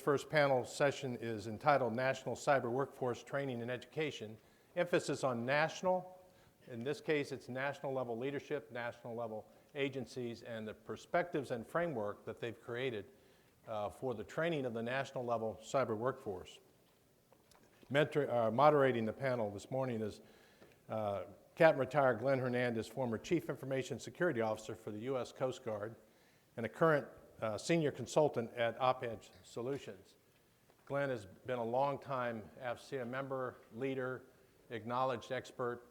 first panel session is entitled National Cyber Workforce Training and Education. Emphasis on national. In this case, it's national level leadership, national level agencies, and the perspectives and framework that they've created for the training of the national level cyber workforce. Moderating the panel this morning is Captain Retired Glenn Hernandez, former Chief Information Security Officer for the U.S. Coast Guard and a current Senior Consultant at OpEdge Solutions. Glenn has been a long-time AFCEA member, leader, acknowledged expert,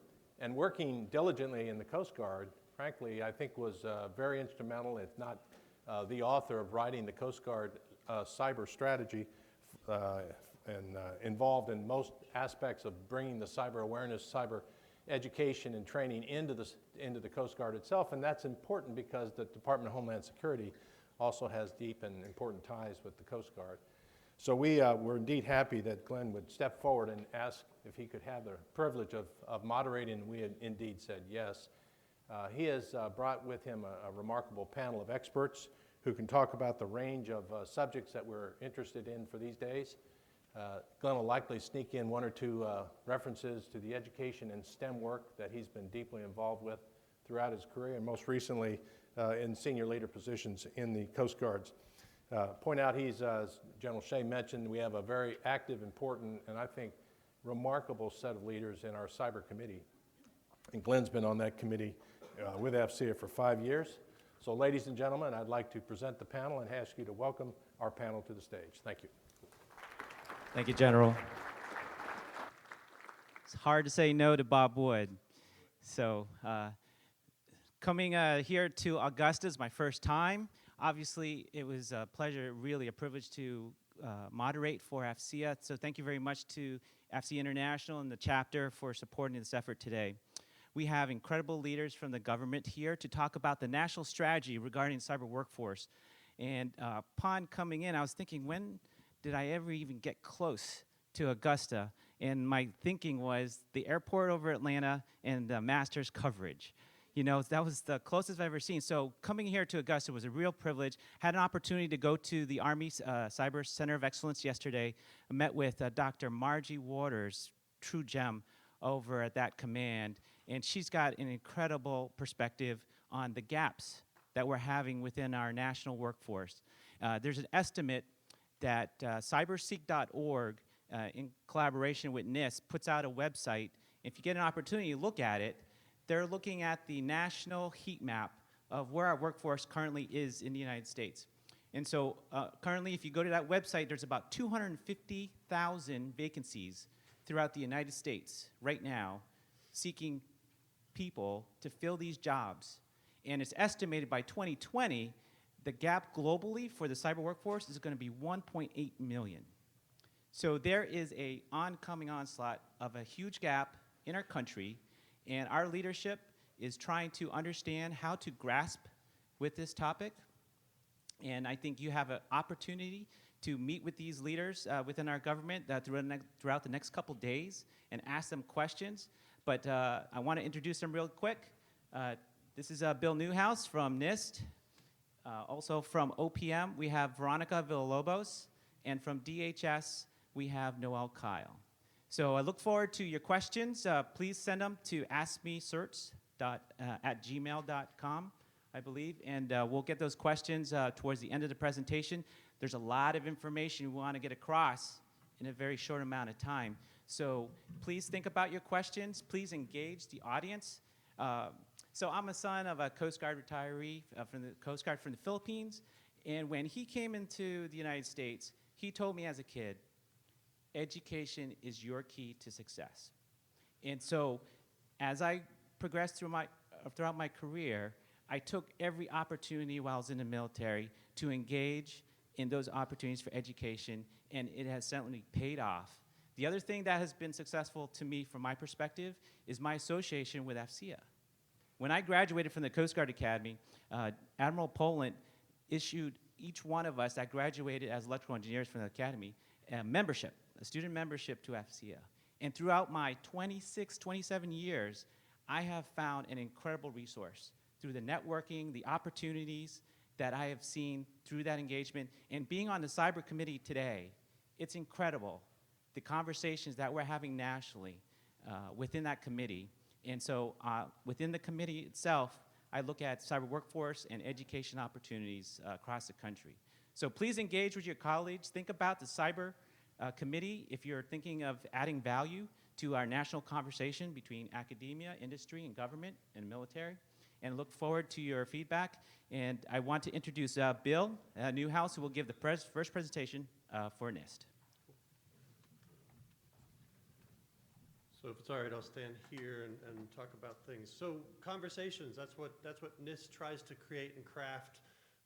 and working diligently in the Coast Guard, frankly, I think was very instrumental, if not the author of writing the Coast Guard cyber strategy and involved in most aspects of bringing the cyber awareness, cyber education and training into the Coast Guard itself. And that's important because the Department of Homeland Security also has deep and important ties with the Coast Guard. So we were indeed happy that Glenn would step forward and ask if he could have the privilege of moderating, and we had indeed said yes. He has brought with him a remarkable panel of experts who can talk about the range of subjects that we're interested in for these days. Glenn will likely sneak in one or two references to the education and STEM work that he's been deeply involved with throughout his career, and most recently in senior leader positions in the Coast Guards. Point out he's, as General Shea mentioned, we have a very active, important, and I think remarkable set of leaders in our cyber committee. And Glenn's been on that committee with AFCEA for 5 years. So ladies and gentlemen, I'd like to present the panel and ask you to welcome our panel to the stage. Thank you. Thank you, General. It's hard to say no to Bob Wood. So coming here to Augusta is my first time. Obviously, it was a pleasure, really a privilege to moderate for AFCEA. So thank you very much to AFCEA International and the chapter for supporting this effort today. We have incredible leaders from the government here to talk about the national strategy regarding cyber workforce. And upon coming in, I was thinking, when did I ever even get close to Augusta? And my thinking was the airport over Atlanta and the Masters coverage. You know, that was the closest I've ever seen. So coming here to Augusta was a real privilege. Had an opportunity to go to the Army Cyber Center of Excellence yesterday. I met with Dr. Margie Waters, true gem, over at that command. And she's got an incredible perspective on the gaps that we're having within our national workforce. There's an estimate that cyberseek.org, in collaboration with NIST, puts out a website. If you get an opportunity to look at it, they're looking at the national heat map of where our workforce currently is in the United States. And so currently, if you go to that website, there's about 250,000 vacancies throughout the United States right now seeking people to fill these jobs. And it's estimated by 2020, the gap globally for the cyber workforce is going to be 1.8 million. So there is an oncoming onslaught of a huge gap in our country. And our leadership is trying to understand how to grasp with this topic. And I think you have an opportunity to meet with these leaders within our government throughout the next couple days and ask them questions. But I want to introduce them real quick. This is Bill Newhouse from NIST. Also from OPM, we have Veronica Villalobos. And from DHS, we have Noel Kyle. So I look forward to your questions. Please send them to askmecerts@gmail.com, I believe, and we'll get those questions towards the end of the presentation. There's a lot of information we want to get across in a very short amount of time. So please think about your questions. Please engage the audience. So I'm a son of a Coast Guard retiree from the Coast Guard from the Philippines, and when he came into the United States, he told me as a kid, education is your key to success. And so as I progressed throughout my career, I took every opportunity while I was in the military to engage in those opportunities for education, and it has certainly paid off. The other thing that has been successful to me from my perspective is my association with AFCEA. When I graduated from the Coast Guard Academy, Admiral Poland issued each one of us that graduated as electrical engineers from the Academy a student membership to AFCEA. And throughout my 27 years, I have found an incredible resource through the networking, the opportunities, that I have seen through that engagement. And being on the cyber committee today, it's incredible, the conversations that we're having nationally within that committee. And so within the committee itself, I look at cyber workforce and education opportunities across the country. So please engage with your colleagues. Think about the cyber committee if you're thinking of adding value to our national conversation between academia, industry, and government and military. And look forward to your feedback. And I want to introduce Bill Newhouse, who will give the first presentation for NIST. So if it's all right, I'll stand here and talk about things. So conversations, that's what NIST tries to create and craft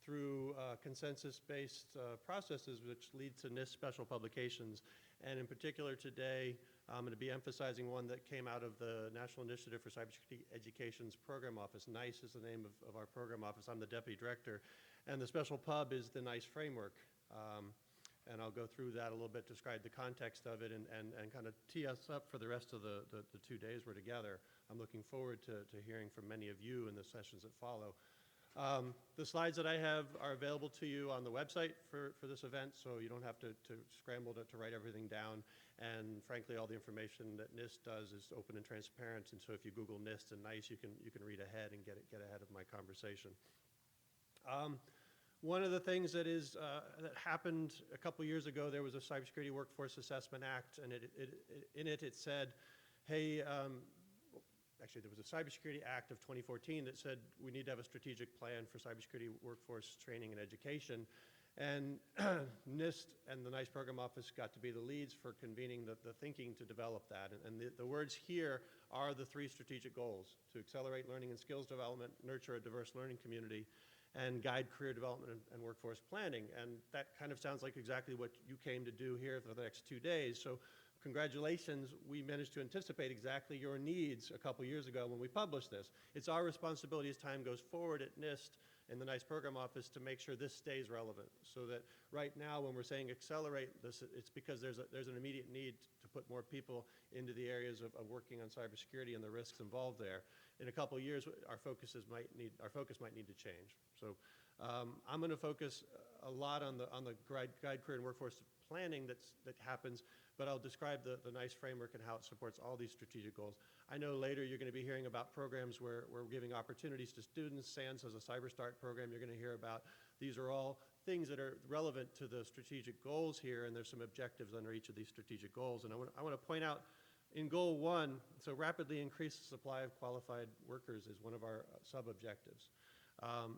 through consensus-based processes, which lead to NIST special publications. And in particular today, I'm going to be emphasizing one that came out of the National Initiative for Cybersecurity Education's program office. NICE is the name of our program office. I'm the deputy director. And the special pub is the NICE framework. And I'll go through that a little bit, describe the context of it, and kind of tee us up for the rest of the 2 days we're together. I'm looking forward to hearing from many of you in the sessions that follow. The slides that I have are available to you on the website for this event, so you don't have to scramble to write everything down. And frankly, all the information that NIST does is open and transparent, and so if you Google NIST and NICE, you can read ahead and get ahead of my conversation. One of the things that that happened a couple years ago, there was a Cybersecurity Workforce Assessment Act, and in it said, hey, actually there was a Cybersecurity Act of 2014 that said we need to have a strategic plan for cybersecurity workforce training and education. And NIST and the NICE program office got to be the leads for convening the thinking to develop that. And the words here are the 3 strategic goals: to accelerate learning and skills development, nurture a diverse learning community, and guide career development and workforce planning. And that kind of sounds like exactly what you came to do here for the next 2 days. So congratulations, we managed to anticipate exactly your needs a couple years ago when we published this. It's our responsibility as time goes forward at NIST and the NICE program office to make sure this stays relevant, so that right now when we're saying accelerate this, it's because there's an immediate need to put more people into the areas of working on cybersecurity and the risks involved there. In a couple of years, our focus might need to change. So I'm going to focus a lot on the guide career and workforce planning that happens, but I'll describe the NICE framework and how it supports all these strategic goals. I know later you're going to be hearing about programs where we're giving opportunities to students. SANS has a CyberStart program you're going to hear about. These are all things that are relevant to the strategic goals here, and there's some objectives under each of these strategic goals. And I want to point out in goal 1, so rapidly increase the supply of qualified workers is one of our sub-objectives.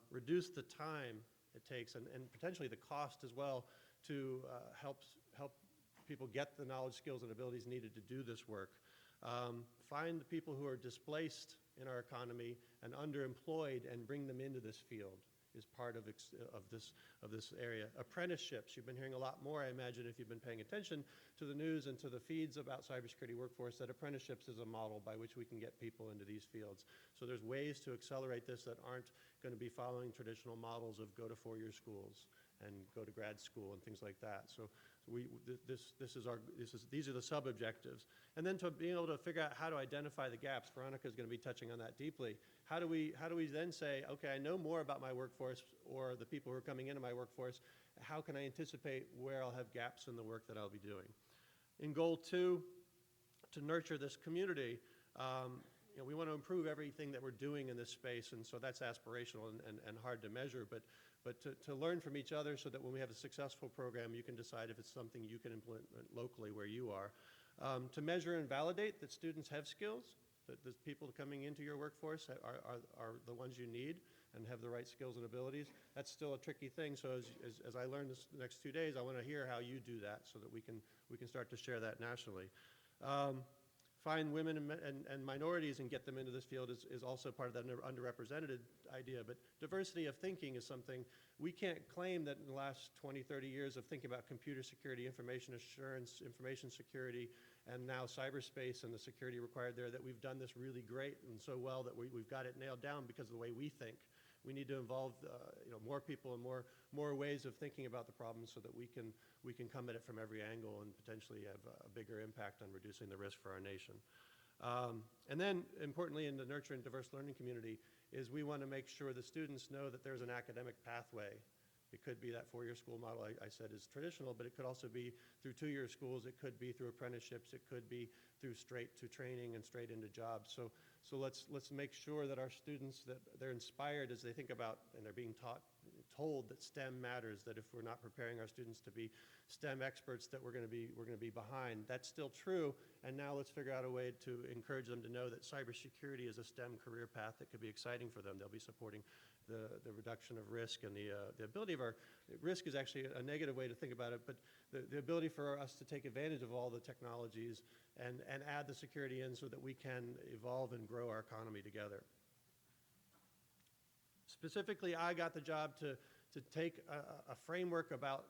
Reduce the time it takes and potentially the cost as well to help people get the knowledge, skills, and abilities needed to do this work. Find the people who are displaced in our economy and underemployed and bring them into this field is part of this area. Apprenticeships, you've been hearing a lot more, I imagine, if you've been paying attention to the news and to the feeds about cybersecurity workforce, that apprenticeships is a model by which we can get people into these fields. So there's ways to accelerate this that aren't going to be following traditional models of go to 4-year schools and go to grad school and things like that. So these are the sub-objectives. And then to being able to figure out how to identify the gaps. Veronica is going to be touching on that deeply. How do we then say, okay, I know more about my workforce or the people who are coming into my workforce. How can I anticipate where I'll have gaps in the work that I'll be doing? In goal 2, to nurture this community, we want to improve everything that we're doing in this space, and so that's aspirational and hard to measure, but to learn from each other so that when we have a successful program, you can decide if it's something you can implement locally where you are. To measure and validate that students have skills, that the people coming into your workforce are the ones you need and have the right skills and abilities. That's still a tricky thing, so as I learn this the next 2 days, I want to hear how you do that so that we can start to share that nationally. Find women and minorities and get them into this field is also part of that underrepresented idea. But diversity of thinking is something we can't claim that in the last 20, 30 years of thinking about computer security, information assurance, information security, and now cyberspace and the security required there, that we've done this really great and so well that we've got it nailed down because of the way we think. We need to involve more people and more ways of thinking about the problem so that we can come at it from every angle and potentially have a bigger impact on reducing the risk for our nation. And then, importantly, in the nurture and diverse learning community, is we want to make sure the students know that there's an academic pathway. It could be that four-year school model I said is traditional, but it could also be through two-year schools. It could be through apprenticeships. It could be through straight to training and straight into jobs. So let's make sure that our students, that they're inspired as they think about, and they're being told that STEM matters, that if we're not preparing our students to be STEM experts, that we're going to be behind. That's still true, and now let's figure out a way to encourage them to know that cybersecurity is a STEM career path that could be exciting for them. They'll be supporting the reduction of risk and the ability of our, risk is actually a negative way to think about it, but the ability for us to take advantage of all the technologies and add the security in so that we can evolve and grow our economy together. Specifically, I got the job to take a framework about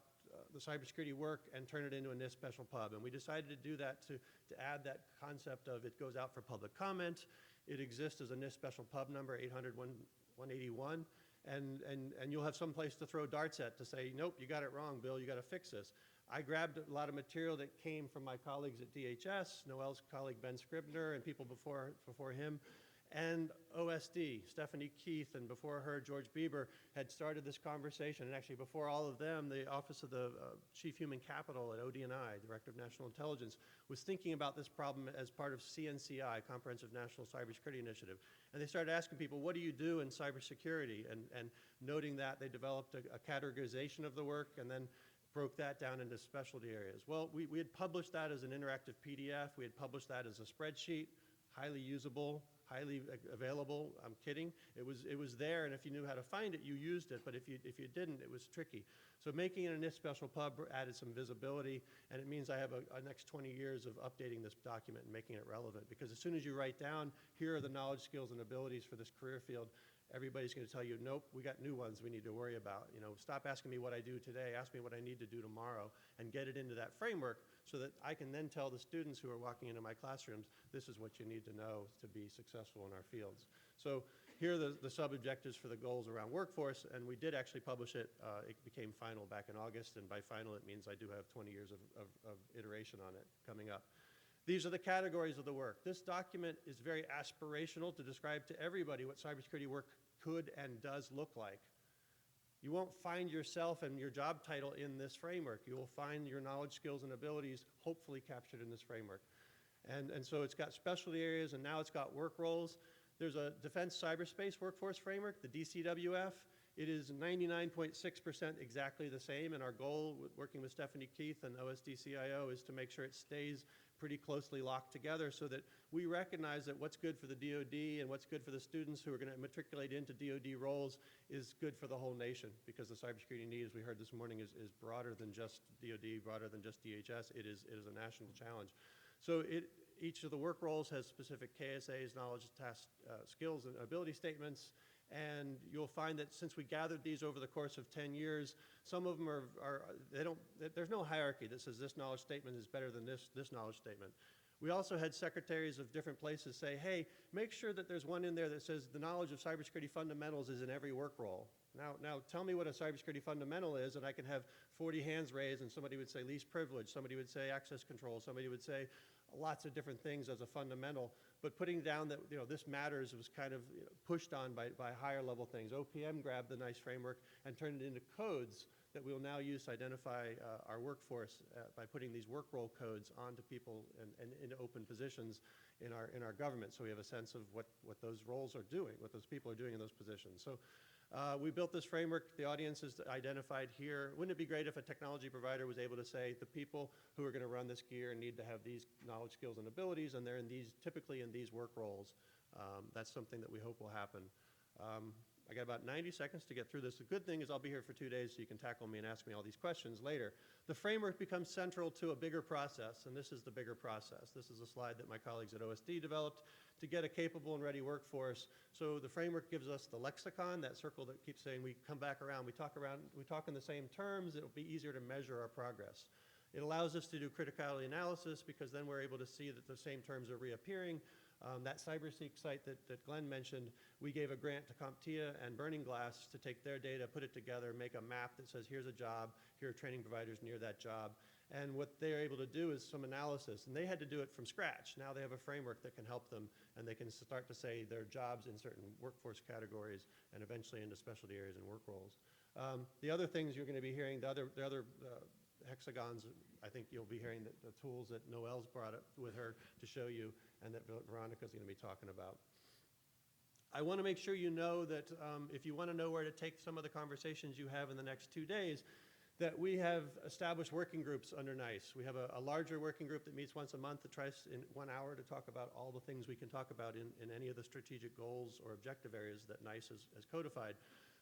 the cybersecurity work and turn it into a NIST special pub. And we decided to do that to add that concept of it goes out for public comment. It exists as a NIST special pub number, 800-181. And you'll have some place to throw darts at to say, nope, you got it wrong, Bill, you got to fix this. I grabbed a lot of material that came from my colleagues at DHS, Noel's colleague Ben Scribner, and people before him, and OSD, Stephanie Keith, and before her, George Bieber, had started this conversation. And actually, before all of them, the Office of the Chief Human Capital at ODNI, Director of National Intelligence, was thinking about this problem as part of CNCI, Comprehensive National Cybersecurity Initiative. And they started asking people, what do you do in cybersecurity? And noting that, they developed a categorization of the work and then broke that down into specialty areas. Well, we had published that as an interactive PDF. We had published that as a spreadsheet, highly usable, highly available. I'm kidding. It was there, and if you knew how to find it, you used it. But if you didn't, it was tricky. So making it a NIST special pub added some visibility, and it means I have a next 20 years of updating this document and making it relevant. Because as soon as you write down, here are the knowledge, skills, and abilities for this career field, everybody's going to tell you, nope, we got new ones we need to worry about. You know, stop asking me what I do today, ask me what I need to do tomorrow, and get it into that framework so that I can then tell the students who are walking into my classrooms, this is what you need to know to be successful in our fields. So here are the sub-objectives for the goals around workforce, and we did actually publish it. It became final back in August, and by final it means I do have 20 years of iteration on it coming up. These are the categories of the work. This document is very aspirational to describe to everybody what cybersecurity work could and does look like. You won't find yourself and your job title in this framework. You will find your knowledge, skills, and abilities hopefully captured in this framework. And so it's got specialty areas, and now it's got work roles. There's a Defense Cyberspace Workforce Framework, the DCWF. It is 99.6% exactly the same, and our goal, working with Stephanie Keith and OSD-CIO, is to make sure it stays pretty closely locked together so that we recognize that what's good for the DoD and what's good for the students who are going to matriculate into DoD roles is good for the whole nation, because the cybersecurity need, as we heard this morning, is broader than just DoD, broader than just DHS. It is a national challenge. So each of the work roles has specific KSAs, knowledge, task, skills, and ability statements. And you'll find that since we gathered these over the course of 10 years, some of them there's no hierarchy that says this knowledge statement is better than this knowledge statement. We also had secretaries of different places say, hey, make sure that there's one in there that says the knowledge of cybersecurity fundamentals is in every work role. Now tell me what a cybersecurity fundamental is, and I can have 40 hands raised, and somebody would say least privilege, somebody would say access control, somebody would say lots of different things as a fundamental. But putting down that this matters was kind of pushed on by higher level things. OPM grabbed the nice framework and turned it into codes that we'll now use to identify our workforce by putting these work role codes onto people and into open positions in our government, so we have a sense of what those roles are doing, what those people are doing in those positions. So we built this framework. The audience is identified here. Wouldn't it be great if a technology provider was able to say the people who are going to run this gear need to have these knowledge, skills, and abilities, and they're typically in these work roles. That's something that we hope will happen. I got about 90 seconds to get through this. The good thing is I'll be here for 2 days, so you can tackle me and ask me all these questions later. The framework becomes central to a bigger process, and this is the bigger process. This is a slide that my colleagues at OSD developed to get a capable and ready workforce. So the framework gives us the lexicon, that circle that keeps saying we come back around, we talk in the same terms. It'll be easier to measure our progress. It allows us to do criticality analysis, because then we're able to see that the same terms are reappearing. That CyberSeek site that Glenn mentioned, we gave a grant to CompTIA and Burning Glass to take their data, put it together, make a map that says here's a job, here are training providers near that job. And what they're able to do is some analysis, and they had to do it from scratch. Now they have a framework that can help them, and they can start to say their jobs in certain workforce categories and eventually into specialty areas and work roles. The other things you're going to be hearing, the other hexagons, I think you'll be hearing the tools that Noelle's brought up with her to show you and that Veronica's going to be talking about. I want to make sure you know that if you want to know where to take some of the conversations you have in the next 2 days, that we have established working groups under NICE. We have a larger working group that meets once a month that tries in 1 hour to talk about all the things we can talk about in any of the strategic goals or objective areas that NICE has codified.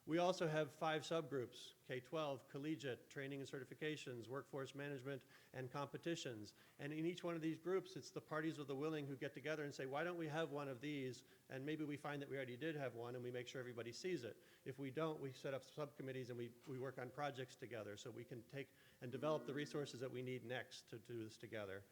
We also have 5 subgroups: K-12, collegiate, training and certifications, workforce management, and competitions. And in each one of these groups, it's the parties of the willing who get together and say, why don't we have one of these? And maybe we find that we already did have one, and we make sure everybody sees it. If we don't, we set up subcommittees and we work on projects together so we can take and develop the resources that we need next to do this together.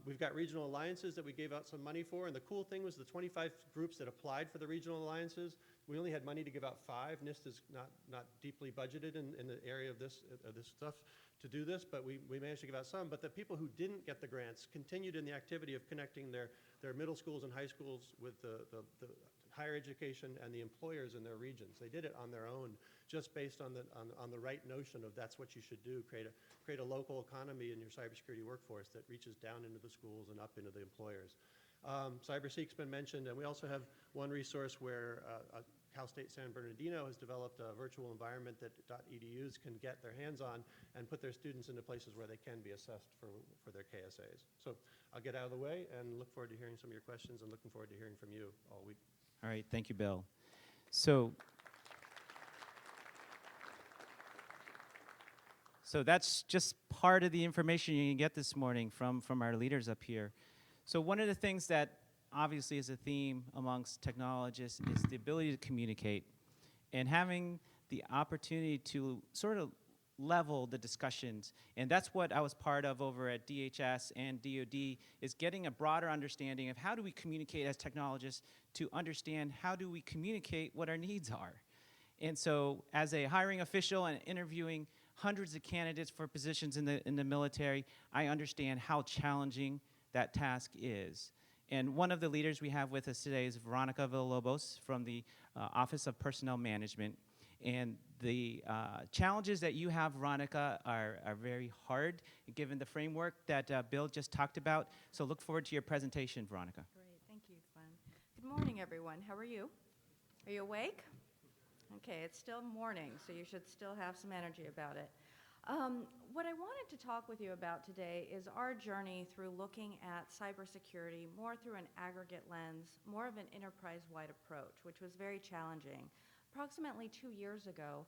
We've got regional alliances that we gave out some money for, and the cool thing was the 25 groups that applied for the regional alliances, we only had money to give out 5. NIST is not deeply budgeted in the area of this stuff to do this, but we managed to give out some. But the people who didn't get the grants continued in the activity of connecting their middle schools and high schools with the higher education and the employers in their regions. They did it on their own, just based on the right notion of that's what you should do, create a local economy in your cybersecurity workforce that reaches down into the schools and up into the employers. CyberSeek's been mentioned, and we also have one resource where Cal State San Bernardino has developed a virtual environment that .edus can get their hands on and put their students into places where they can be assessed for their KSAs. So I'll get out of the way and look forward to hearing some of your questions and looking forward to hearing from you all week. All right, thank you, Bill. So that's just part of the information you can get this morning from our leaders up here. So one of the things that obviously is a theme amongst technologists is the ability to communicate and having the opportunity to sort of level the discussions. And that's what I was part of over at DHS and DoD, is getting a broader understanding of how do we communicate as technologists to understand how do we communicate what our needs are. And so as a hiring official and interviewing hundreds of candidates for positions in the military, I understand how challenging that task is. And one of the leaders we have with us today is Veronica Villalobos from the Office of Personnel Management. And the challenges that you have, Veronica, are very hard, given the framework that Bill just talked about. So look forward to your presentation, Veronica. Great, thank you, Glenn. Good morning, everyone. How are you? Are you awake? Okay, it's still morning, so you should still have some energy about it. What I wanted to talk with you about today is our journey through looking at cybersecurity more through an aggregate lens, more of an enterprise-wide approach, which was very challenging. Approximately 2 years ago,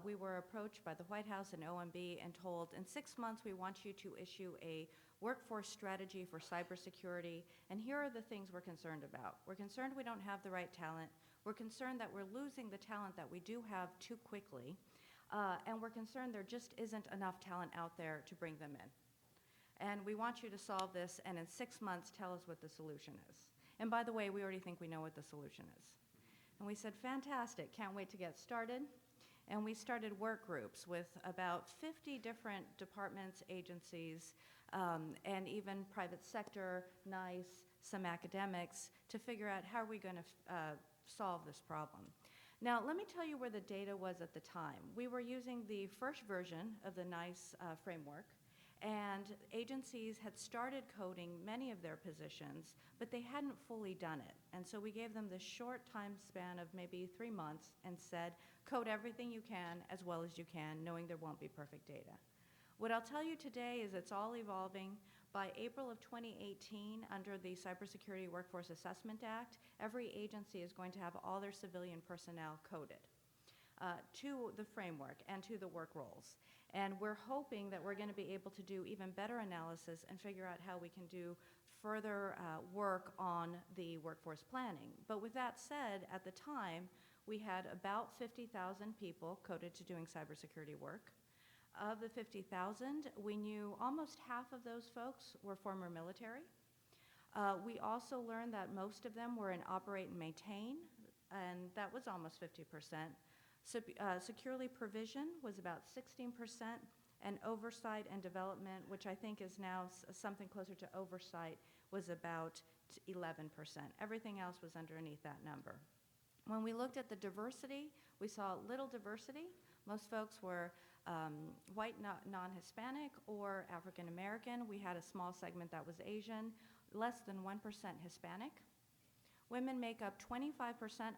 we were approached by the White House and OMB and told, in 6 months, we want you to issue a workforce strategy for cybersecurity, and here are the things we're concerned about. We're concerned we don't have the right talent. We're concerned that we're losing the talent that we do have too quickly. And we're concerned there just isn't enough talent out there to bring them in. And we want you to solve this, and in 6 months, tell us what the solution is. And by the way, we already think we know what the solution is. And we said, fantastic, can't wait to get started. And we started work groups with about 50 different departments, agencies, and even private sector, NICE, some academics, to figure out how are we going to solve this problem. Now, let me tell you where the data was at the time. We were using the first version of the NICE framework, and agencies had started coding many of their positions, but they hadn't fully done it. And so we gave them this short time span of maybe 3 months and said, code everything you can as well as you can, knowing there won't be perfect data. What I'll tell you today is it's all evolving. By April of 2018, under the Cybersecurity Workforce Assessment Act, every agency is going to have all their civilian personnel coded to the framework and to the work roles. And we're hoping that we're going to be able to do even better analysis and figure out how we can do further work on the workforce planning. But with that said, at the time, we had about 50,000 people coded to doing cybersecurity work. Of the 50,000, we knew almost half of those folks were former military. We also learned that most of them were in operate and maintain, and that was almost 50%. Securely provision was about 16%, and oversight and development, which I think is now something closer to oversight, was about 11%. Everything else was underneath that number. When we looked at the diversity, we saw little diversity. Most folks were white, non-Hispanic, or African American. We had a small segment that was Asian, less than 1% Hispanic. Women make up 25%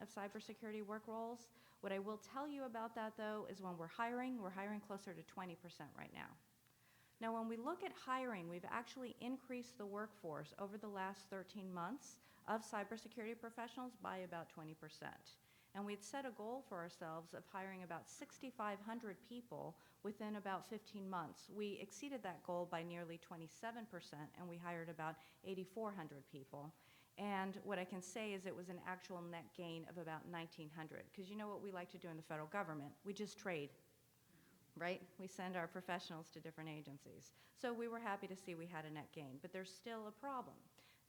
of cybersecurity work roles. What I will tell you about that, though, is when we're hiring closer to 20% right now. Now, when we look at hiring, we've actually increased the workforce over the last 13 months of cybersecurity professionals by about 20%. And we'd set a goal for ourselves of hiring about 6,500 people within about 15 months. We exceeded that goal by nearly 27%, and we hired about 8,400 people. And what I can say is it was an actual net gain of about 1,900, because you know what we like to do in the federal government? We just trade, right? We send our professionals to different agencies. So we were happy to see we had a net gain, but there's still a problem.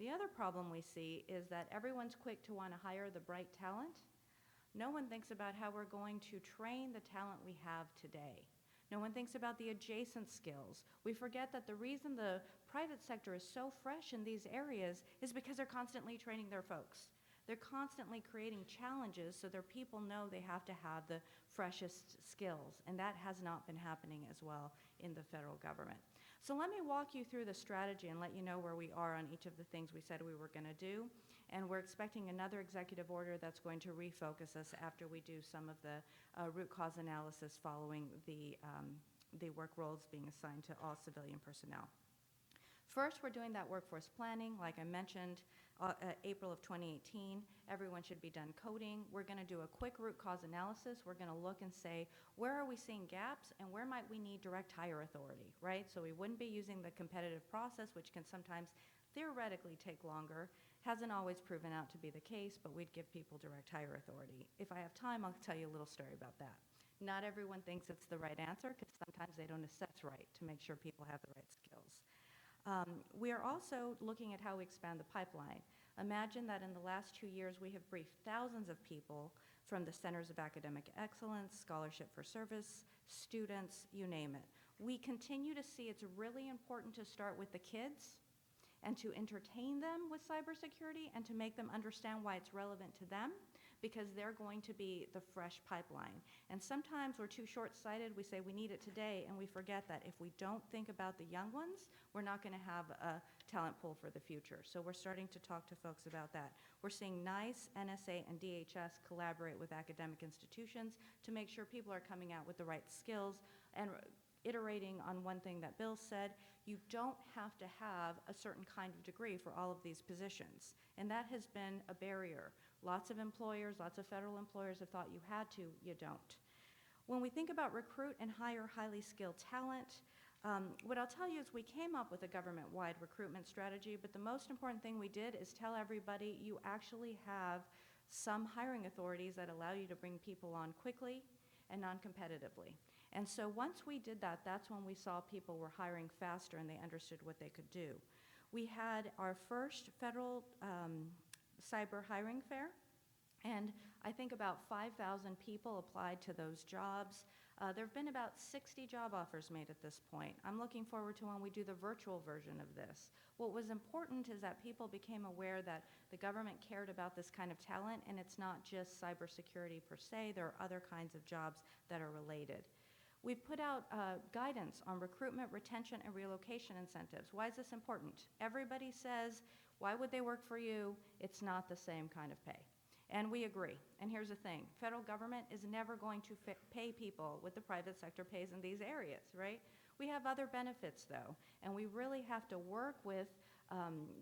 The other problem we see is that everyone's quick to want to hire the bright talent. No one thinks about how we're going to train the talent we have today. No one thinks about the adjacent skills. We forget that the reason the private sector is so fresh in these areas is because they're constantly training their folks. They're constantly creating challenges so their people know they have to have the freshest skills, and that has not been happening as well in the federal government. So let me walk you through the strategy and let you know where we are on each of the things we said we were going to do. And we're expecting another executive order that's going to refocus us after we do some of the root cause analysis following the work roles being assigned to all civilian personnel. First, we're doing that workforce planning. Like I mentioned, April of 2018, everyone should be done coding. We're going to do a quick root cause analysis. We're going to look and say, where are we seeing gaps and where might we need direct hire authority, right? So we wouldn't be using the competitive process, which can sometimes theoretically take longer. Hasn't always proven out to be the case, but we'd give people direct hire authority. If I have time, I'll tell you a little story about that. Not everyone thinks it's the right answer because sometimes they don't assess right to make sure people have the right skills. We are also looking at how we expand the pipeline. Imagine that in the last 2 years, we have briefed thousands of people from the Centers of Academic Excellence, Scholarship for Service, students, you name it. We continue to see it's really important to start with the kids and to entertain them with cybersecurity and to make them understand why it's relevant to them, because they're going to be the fresh pipeline. And sometimes we're too short-sighted. We say we need it today, and we forget that if we don't think about the young ones, we're not going to have a talent pool for the future. So we're starting to talk to folks about that. We're seeing NICE, NSA, and DHS collaborate with academic institutions to make sure people are coming out with the right skills. And iterating on one thing that Bill said, you don't have to have a certain kind of degree for all of these positions. And that has been a barrier. Lots of employers, lots of federal employers have thought you had to, you don't. When we think about recruit and hire highly skilled talent, what I'll tell you is we came up with a government-wide recruitment strategy, but the most important thing we did is tell everybody you actually have some hiring authorities that allow you to bring people on quickly and non-competitively. And so once we did that, that's when we saw people were hiring faster and they understood what they could do. We had our first federal cyber hiring fair, and I think about 5,000 people applied to those jobs. There have been about 60 job offers made at this point. I'm looking forward to when we do the virtual version of this. What was important is that people became aware that the government cared about this kind of talent, and it's not just cybersecurity per se. There are other kinds of jobs that are related. We've put out guidance on recruitment, retention, and relocation incentives. Why is this important? Everybody says, why would they work for you? It's not the same kind of pay. And we agree. And here's the thing. Federal government is never going to pay people what the private sector pays in these areas, right? We have other benefits, though, and we really have to work with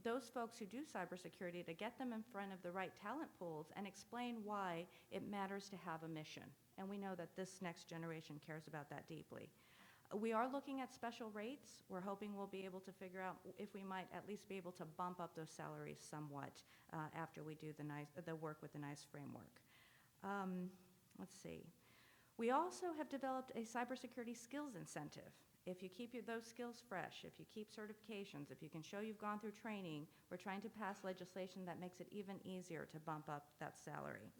those folks who do cybersecurity to get them in front of the right talent pools and explain why it matters to have a mission. And we know that this next generation cares about that deeply. We are looking at special rates. We're hoping we'll be able to figure out if we might at least be able to bump up those salaries somewhat after we do the work with the NICE framework. Let's see. We also have developed a cybersecurity skills incentive. If you keep those skills fresh, if you keep certifications, if you can show you've gone through training, we're trying to pass legislation that makes it even easier to bump up that salary.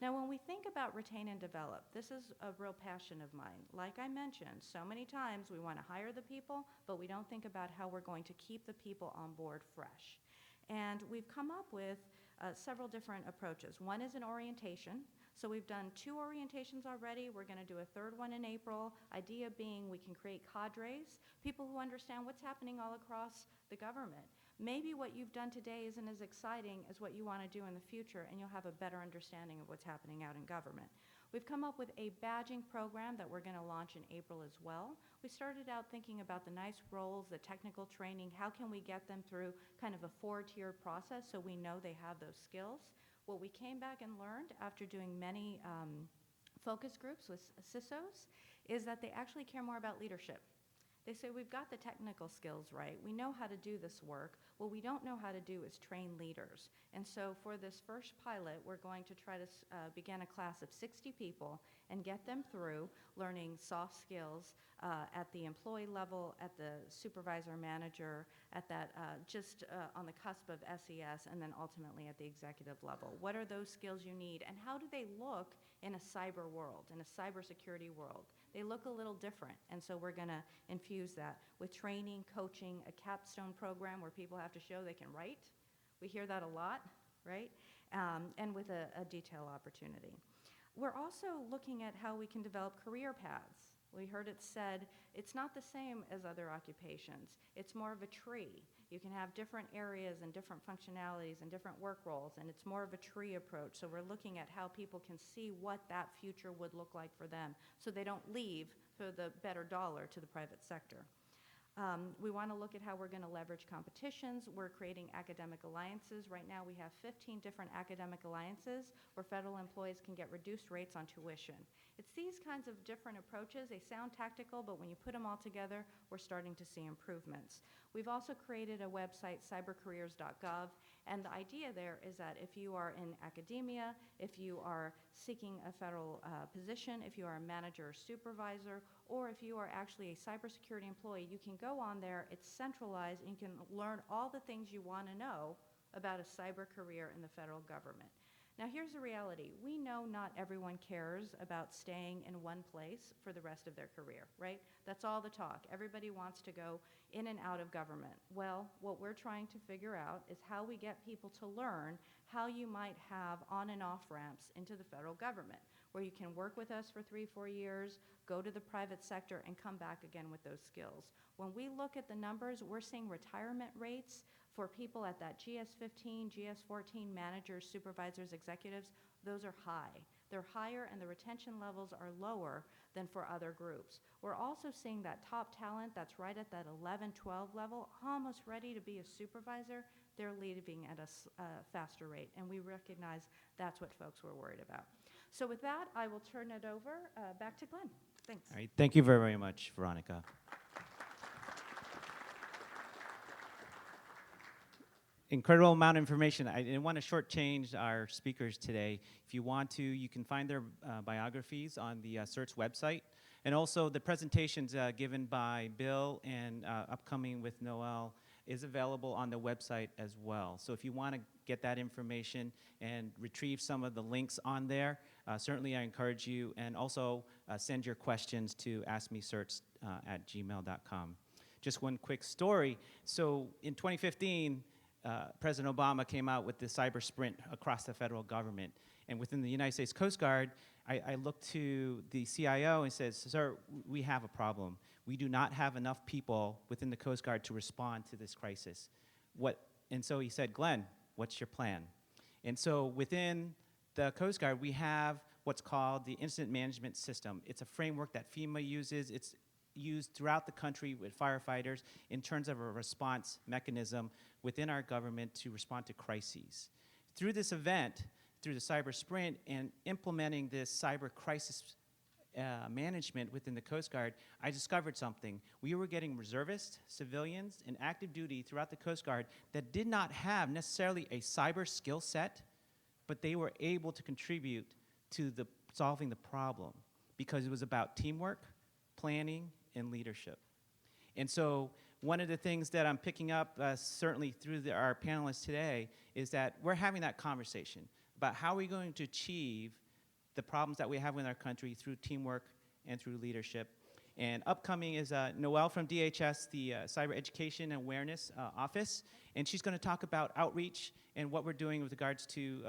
Now, when we think about retain and develop, this is a real passion of mine. Like I mentioned, so many times we want to hire the people, but we don't think about how we're going to keep the people on board fresh. And we've come up with several different approaches. One is an orientation. So we've done 2 orientations already. We're going to do a 3rd one in April. Idea being we can create cadres, people who understand what's happening all across the government. Maybe what you've done today isn't as exciting as what you want to do in the future, and you'll have a better understanding of what's happening out in government. We've come up with a badging program that we're going to launch in April as well. We started out thinking about the nice roles, the technical training, how can we get them through kind of a 4-tiered process so we know they have those skills. What we came back and learned after doing many focus groups with CISOs is that they actually care more about leadership. They say, we've got the technical skills right, we know how to do this work, what we don't know how to do is train leaders. And so for this first pilot, we're going to try to begin a class of 60 people and get them through learning soft skills at the employee level, at the supervisor manager, at that just on the cusp of SES, and then ultimately at the executive level. What are those skills you need, and how do they look in a cyber world, in a cybersecurity world? They look a little different, and so we're going to infuse that with training, coaching, a capstone program where people have to show they can write. We hear that a lot, right? And with a detail opportunity. We're also looking at how we can develop career paths. We heard it said, it's not the same as other occupations. It's more of a tree. You can have different areas and different functionalities and different work roles, and it's more of a tree approach. So we're looking at how people can see what that future would look like for them so they don't leave for the better dollar to the private sector. We want to look at how we're going to leverage competitions. We're creating academic alliances. Right now we have 15 different academic alliances where federal employees can get reduced rates on tuition. It's these kinds of different approaches. They sound tactical, but when you put them all together, we're starting to see improvements. We've also created a website, cybercareers.gov, and the idea there is that if you are in academia, if you are seeking a federal position, if you are a manager or supervisor, or if you are actually a cybersecurity employee, you can go on there, it's centralized, and you can learn all the things you want to know about a cyber career in the federal government. Now here's the reality. We know not everyone cares about staying in one place for the rest of their career, right? That's all the talk. Everybody wants to go in and out of government. Well, what we're trying to figure out is how we get people to learn how you might have on and off ramps into the federal government, where you can work with us for 3-4 years, go to the private sector, and come back again with those skills. When we look at the numbers, we're seeing retirement rates for people at that GS-15, GS-14 managers, supervisors, executives. Those are high. They're higher, and the retention levels are lower than for other groups. We're also seeing that top talent that's right at that 11, 12 level, almost ready to be a supervisor. They're leaving at a faster rate, and we recognize that's what folks were worried about. So with that, I will turn it over back to Glenn. Thanks. All right, thank you very, very much, Veronica. Incredible amount of information. I didn't want to shortchange our speakers today. If you want to, you can find their biographies on the CERT's website. And also the presentations given by Bill and upcoming with Noel is available on the website as well. So if you want to get that information and retrieve some of the links on there, certainly I encourage you, and also send your questions to askmecerts@gmail.com. Just one quick story. So in 2015, President Obama came out with the cyber sprint across the federal government. And within the United States Coast Guard, I looked to the CIO and said, sir, we have a problem. We do not have enough people within the Coast Guard to respond to this crisis. And so he said, Glenn, what's your plan? And so within the Coast Guard, we have what's called the Incident Management System. It's a framework that FEMA uses. It's used throughout the country with firefighters in terms of a response mechanism within our government to respond to crises. Through this event, through the cyber sprint and implementing this cyber crisis management within the Coast Guard, I discovered something. We were getting reservists, civilians, and active duty throughout the Coast Guard that did not have necessarily a cyber skill set, but they were able to contribute to solving the problem because it was about teamwork, planning, and leadership. And so one of the things that I'm picking up, certainly through our panelists today, is that we're having that conversation about how we're going to achieve the problems that we have in our country through teamwork and through leadership. And upcoming is Noelle from DHS, the Cyber Education and Awareness Office, and she's going to talk about outreach and what we're doing with regards to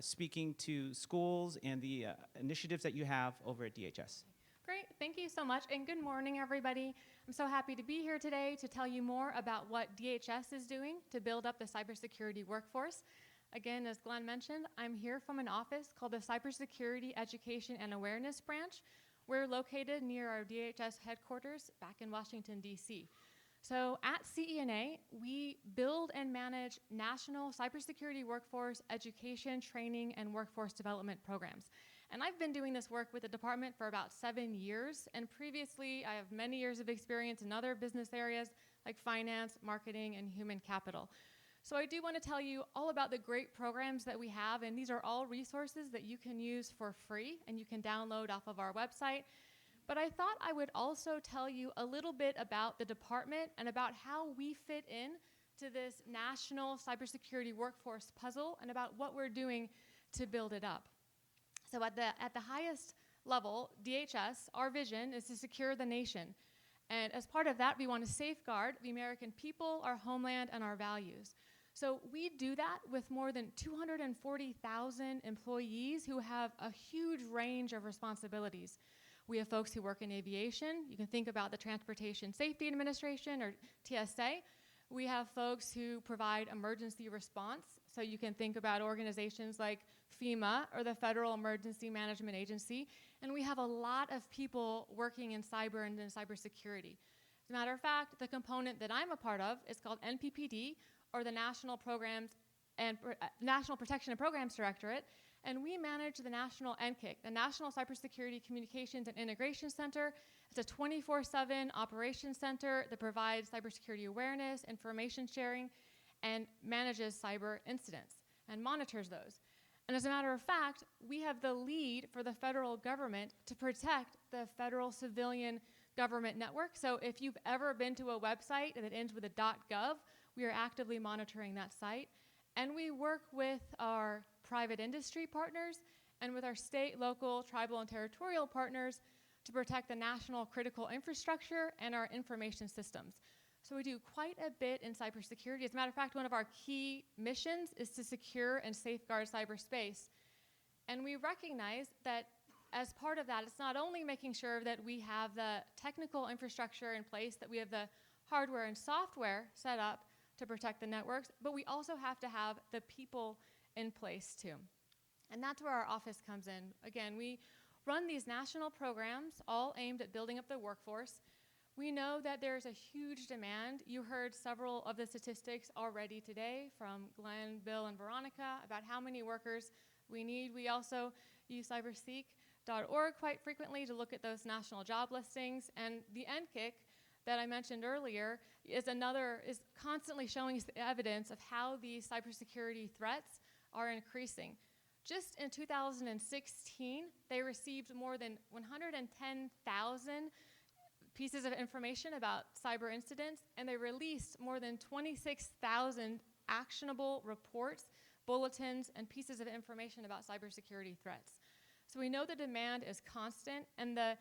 speaking to schools and the initiatives that you have over at DHS. Great, thank you so much, and good morning, everybody. I'm so happy to be here today to tell you more about what DHS is doing to build up the cybersecurity workforce. Again, as Glenn mentioned, I'm here from an office called the Cybersecurity Education and Awareness Branch. We're located near our DHS headquarters back in Washington, D.C. So at CENA, we build and manage national cybersecurity workforce education, training, and workforce development programs. And I've been doing this work with the department for about 7 years, and previously I have many years of experience in other business areas like finance, marketing, and human capital. So I do want to tell you all about the great programs that we have, and these are all resources that you can use for free and you can download off of our website. But I thought I would also tell you a little bit about the department and about how we fit in to this national cybersecurity workforce puzzle and about what we're doing to build it up. So at the highest level, DHS, our vision is to secure the nation. And as part of that, we want to safeguard the American people, our homeland, and our values. So we do that with more than 240,000 employees who have a huge range of responsibilities. We have folks who work in aviation. You can think about the Transportation Safety Administration, or TSA. We have folks who provide emergency response. So you can think about organizations like FEMA or the Federal Emergency Management Agency. And we have a lot of people working in cyber and in cybersecurity. As a matter of fact, the component that I'm a part of is called NPPD, or the National Protection and Programs Directorate, and we manage the National NCIC, the National Cybersecurity Communications and Integration Center. It's a 24/7 operations center that provides cybersecurity awareness, information sharing, and manages cyber incidents and monitors those. And as a matter of fact, we have the lead for the federal government to protect the federal civilian government network. So if you've ever been to a website that ends with a .gov, we are actively monitoring that site. And we work with our private industry partners and with our state, local, tribal, and territorial partners to protect the national critical infrastructure and our information systems. So we do quite a bit in cybersecurity. As a matter of fact, one of our key missions is to secure and safeguard cyberspace. And we recognize that as part of that, it's not only making sure that we have the technical infrastructure in place, that we have the hardware and software set up to protect the networks, but we also have to have the people in place too. And that's where our office comes in. Again, we run these national programs all aimed at building up the workforce. We know that there's a huge demand. You heard several of the statistics already today from Glenn, Bill, and Veronica about how many workers we need. We also use cyberseek.org quite frequently to look at those national job listings. And the NCIC that I mentioned earlier is constantly showing us the evidence of how these cybersecurity threats are increasing. Just in 2016, they received more than 110,000 pieces of information about cyber incidents, and they released more than 26,000 actionable reports, bulletins, and pieces of information about cybersecurity threats. So we know the demand is constant, and the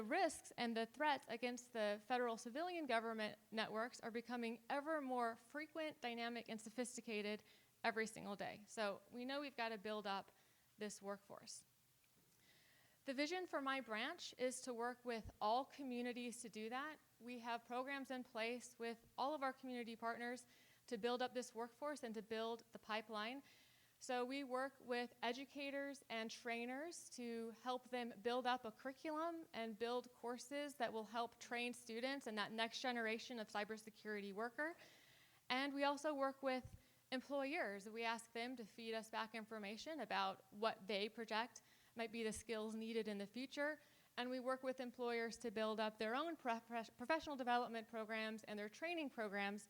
risks and the threats against the federal civilian government networks are becoming ever more frequent, dynamic, and sophisticated every single day. So we know we've got to build up this workforce. The vision for my branch is to work with all communities to do that. We have programs in place with all of our community partners to build up this workforce and to build the pipeline. So we work with educators and trainers to help them build up a curriculum and build courses that will help train students in that next generation of cybersecurity worker. And we also work with employers. We ask them to feed us back information about what they project might be the skills needed in the future. And we work with employers to build up their own professional development programs and their training programs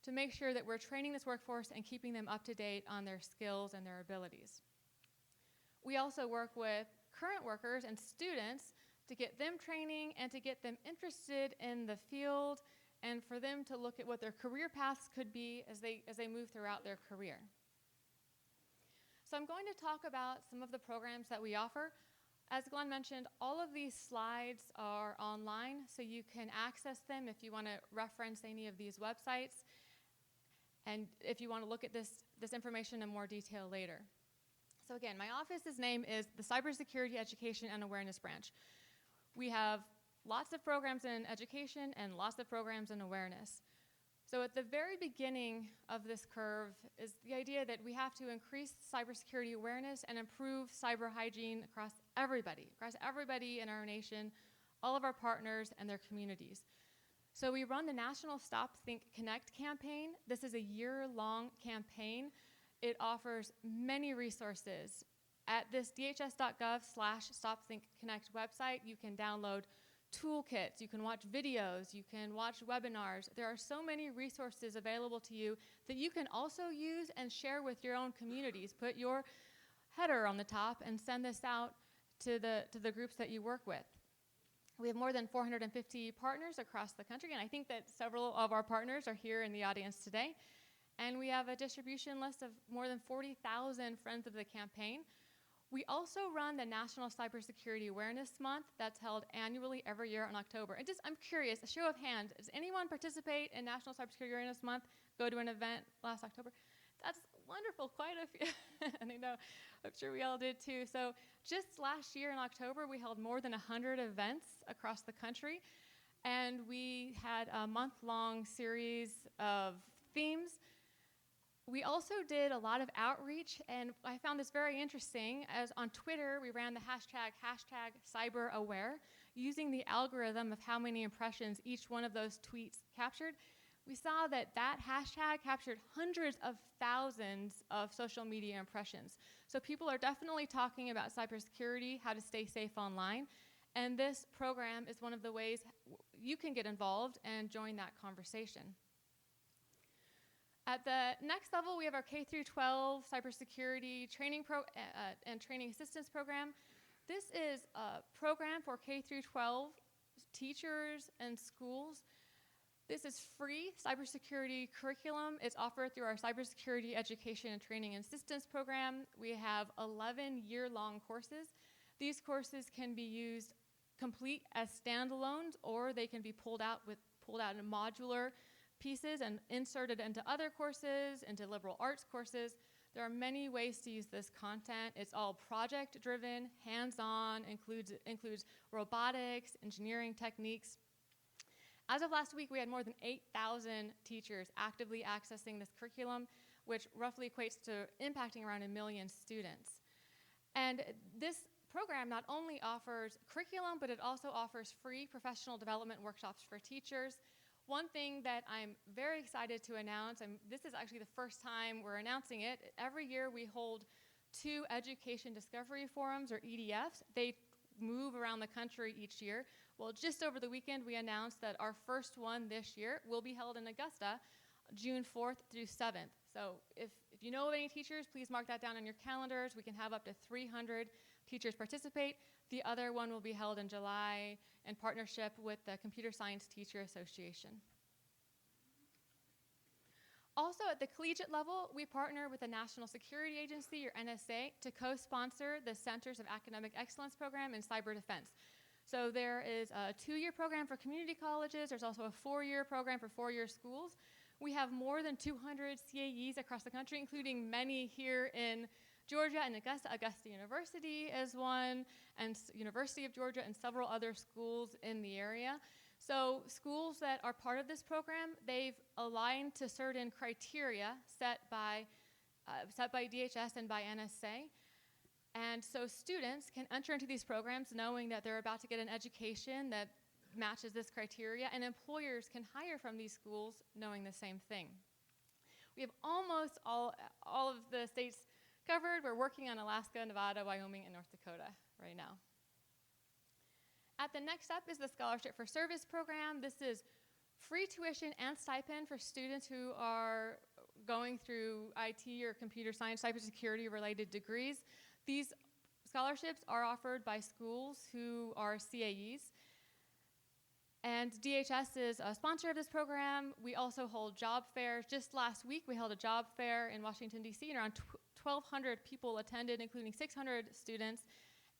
to make sure that we're training this workforce and keeping them up to date on their skills and their abilities. We also work with current workers and students to get them training and to get them interested in the field and for them to look at what their career paths could be as they move throughout their career. So I'm going to talk about some of the programs that we offer. As Glenn mentioned, all of these slides are online, so you can access them if you want to reference any of these websites, and if you want to look at this information in more detail later. So again, my office's name is the Cybersecurity Education and Awareness Branch. We have lots of programs in education and lots of programs in awareness. So at the very beginning of this curve is the idea that we have to increase cybersecurity awareness and improve cyber hygiene across everybody in our nation, all of our partners and their communities. So we run the National Stop, Think, Connect campaign. This is a year-long campaign. It offers many resources. At this dhs.gov/StopThinkConnect website, you can download toolkits, you can watch videos, you can watch webinars. There are so many resources available to you that you can also use and share with your own communities. Put your header on the top and send this out to the groups that you work with. We have more than 450 partners across the country, and I think that several of our partners are here in the audience today. And we have a distribution list of more than 40,000 friends of the campaign. We also run the National Cybersecurity Awareness Month that's held annually every year in October. And I'm curious, a show of hands, does anyone participate in National Cybersecurity Awareness Month, go to an event last October? That's wonderful, quite a few. And I know, I'm sure we all did too. So just last year in October, we held more than 100 events across the country. And we had a month-long series of themes. We also did a lot of outreach, and I found this very interesting, as on Twitter, we ran the hashtag #CyberAware, using the algorithm of how many impressions each one of those tweets captured. We saw that hashtag captured hundreds of thousands of social media impressions. So people are definitely talking about cybersecurity, how to stay safe online, and this program is one of the ways you can get involved and join that conversation. At the next level, we have our K-12 cybersecurity training and training assistance program. This is a program for K-12 teachers and schools. This is free cybersecurity curriculum. It's offered through our Cybersecurity Education and Training and Assistance program. We have 11 year-long courses. These courses can be used complete as standalones, or they can be pulled out in modular pieces and inserted into other courses, into liberal arts courses. There are many ways to use this content. It's all project-driven, hands-on, includes robotics, engineering techniques. As of last week, we had more than 8,000 teachers actively accessing this curriculum, which roughly equates to impacting around 1 million students. And this program not only offers curriculum, but it also offers free professional development workshops for teachers. One thing that I'm very excited to announce, and this is actually the first time we're announcing it, every year we hold 2 education discovery forums, or EDFs. They move around the country each year. Well, just over the weekend, we announced that our first one this year will be held in Augusta, June 4th through 7th. So if you know of any teachers, please mark that down on your calendars. We can have up to 300 teachers participate. The other one will be held in July in partnership with the Computer Science Teacher Association. Also, at the collegiate level, we partner with the National Security Agency, or NSA, to co-sponsor the Centers of Academic Excellence program in cyber defense. So there is a 2-year program for community colleges. There's also a 4-year program for 4-year schools. We have more than 200 CAEs across the country, including many here in Georgia and Augusta. Augusta University is one, and University of Georgia, and several other schools in the area. So schools that are part of this program, they've aligned to certain criteria set by DHS and by NSA. And so students can enter into these programs knowing that they're about to get an education that matches this criteria, and employers can hire from these schools knowing the same thing. We have almost all of the states covered. We're working on Alaska, Nevada, Wyoming, and North Dakota right now. At the next step is the Scholarship for Service program. This is free tuition and stipend for students who are going through IT or computer science, cybersecurity related degrees. These scholarships are offered by schools who are CAEs. And DHS is a sponsor of this program. We also hold job fairs. Just last week, we held a job fair in Washington, D.C., and around 1,200 people attended, including 600 students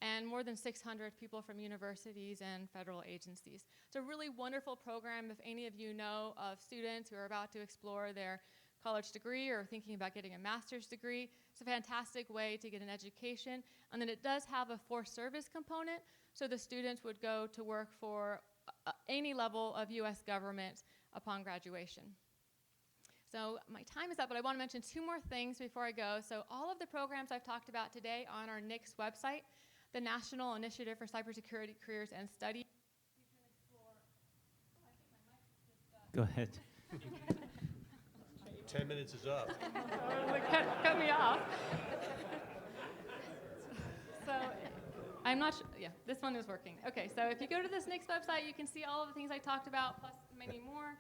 and more than 600 people from universities and federal agencies. It's a really wonderful program if any of you know of students who are about to explore their college degree or thinking about getting a master's degree. It's a fantastic way to get an education. And then it does have a forced service component, so the students would go to work for any level of US government upon graduation. So my time is up, but I want to mention two more things before I go. So all of the programs I've talked about today are on our NICS website, the National Initiative for Cybersecurity Careers and Study. You can explore. Oh, I think my mic just Go ahead. 10 minutes is up. cut me off. So I'm not sure. Yeah, this one is working. Okay, so if you go to this NICS website, you can see all of the things I talked about, plus many more.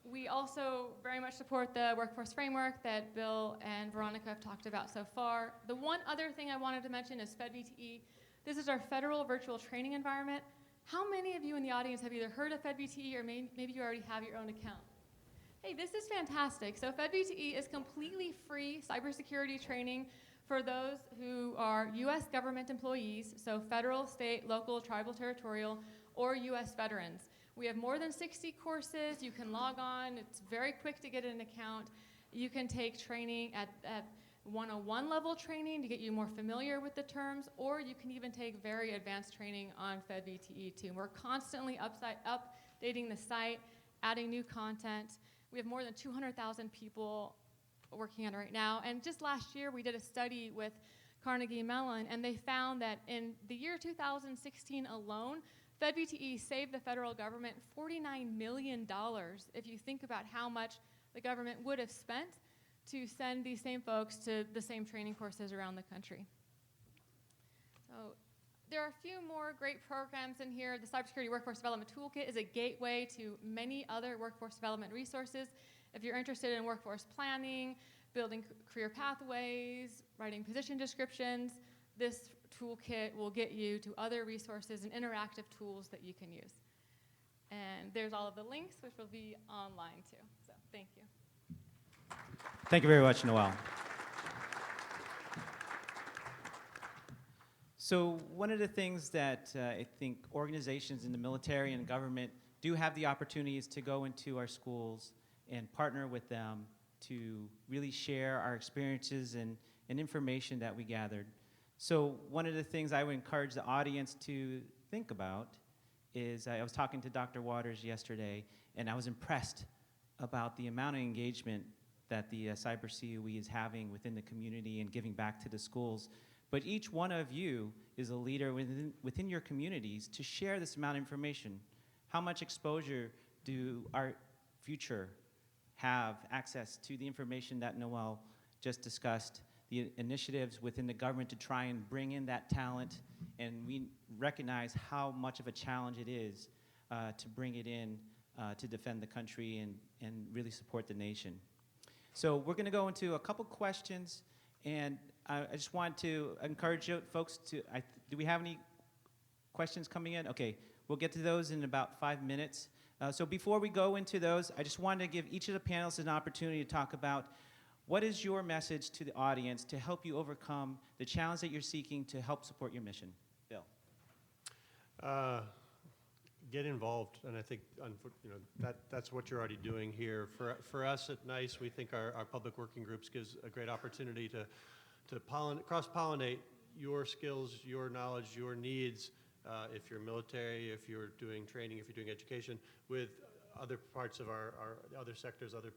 We also very much support the workforce framework that Bill and Veronica have talked about so far. The one other thing I wanted to mention is FedVTE. This is our federal virtual training environment. How many of you in the audience have either heard of FedVTE or maybe you already have your own account? Hey, this is fantastic. So FedVTE is completely free cybersecurity training for those who are US government employees, so federal, state, local, tribal, territorial, or US veterans. We have more than 60 courses. You can log on. It's very quick to get an account. You can take training at 101 level training to get you more familiar with the terms, or you can even take very advanced training on FedVTE too. We're constantly updating the site, adding new content. We have more than 200,000 people working on it right now. And just last year, we did a study with Carnegie Mellon, and they found that in the year 2016 alone, FedVTE saved the federal government $49 million if you think about how much the government would have spent to send these same folks to the same training courses around the country. So there are a few more great programs in here. The Cybersecurity Workforce Development Toolkit is a gateway to many other workforce development resources. If you're interested in workforce planning, building career pathways, writing position descriptions, this toolkit will get you to other resources and interactive tools that you can use. And there's all of the links, which will be online too. So thank you. Thank you very much, Noelle. So one of the things that I think organizations in the military and government do have the opportunities to go into our schools and partner with them to really share our experiences and information that we gathered. So one of the things I would encourage the audience to think about is I was talking to Dr. Waters yesterday, and I was impressed about the amount of engagement that the Cyber COE is having within the community and giving back to the schools. But each one of you is a leader within your communities to share this amount of information. How much exposure do our future have access to the information that Noelle just discussed, the initiatives within the government to try and bring in that talent, and we recognize how much of a challenge it is to bring it in to defend the country and really support the nation. So we're going to go into a couple questions, and I just want to encourage you folks to, do we have any questions coming in? Okay, we'll get to those in about 5 minutes. So before we go into those, I just wanted to give each of the panelists an opportunity to talk about what is your message to the audience to help you overcome the challenge that you're seeking to help support your mission. Bill. Get involved, and I think that's what you're already doing here. For us at NICE, we think our public working groups gives a great opportunity to cross-pollinate your skills, your knowledge, your needs, if you're military, if you're doing training, if you're doing education, with other parts of our other sectors, other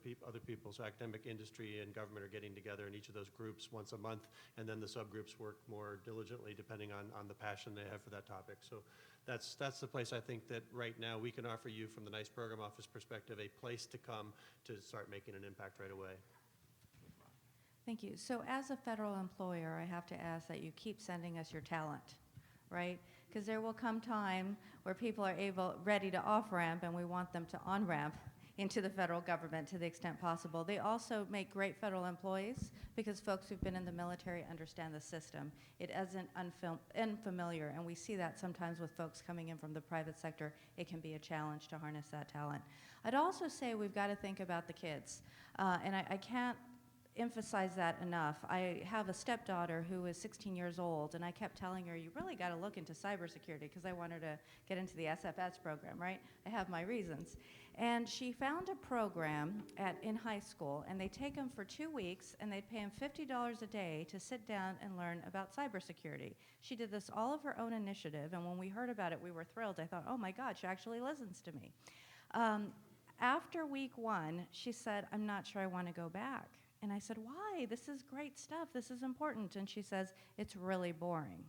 people. So academic, industry, and government are getting together in each of those groups once a month, and then the subgroups work more diligently depending on the passion they have for that topic. So that's the place I think that right now we can offer you from the NICE Program Office perspective a place to come to start making an impact right away. Thank you. So as a federal employer, I have to ask that you keep sending us your talent, right? Because there will come time where people are ready to off-ramp, and we want them to on-ramp into the federal government to the extent possible. They also make great federal employees because folks who've been in the military understand the system. It isn't unfamiliar, and we see that sometimes with folks coming in from the private sector. It can be a challenge to harness that talent. I'd also say we've got to think about the kids, and I can't emphasize that enough. I have a stepdaughter who is 16 years old, and I kept telling her, you really got to look into cybersecurity, because I want her to get into the SFS program, right? I have my reasons. And she found a program in high school, and they take them for 2 weeks, and they pay them $50 a day to sit down and learn about cybersecurity. She did this all of her own initiative, and when we heard about it, we were thrilled. I thought, oh my God, she actually listens to me. After week 1, she said, I'm not sure I want to go back. And I said, why? This is great stuff. This is important. And she says, it's really boring.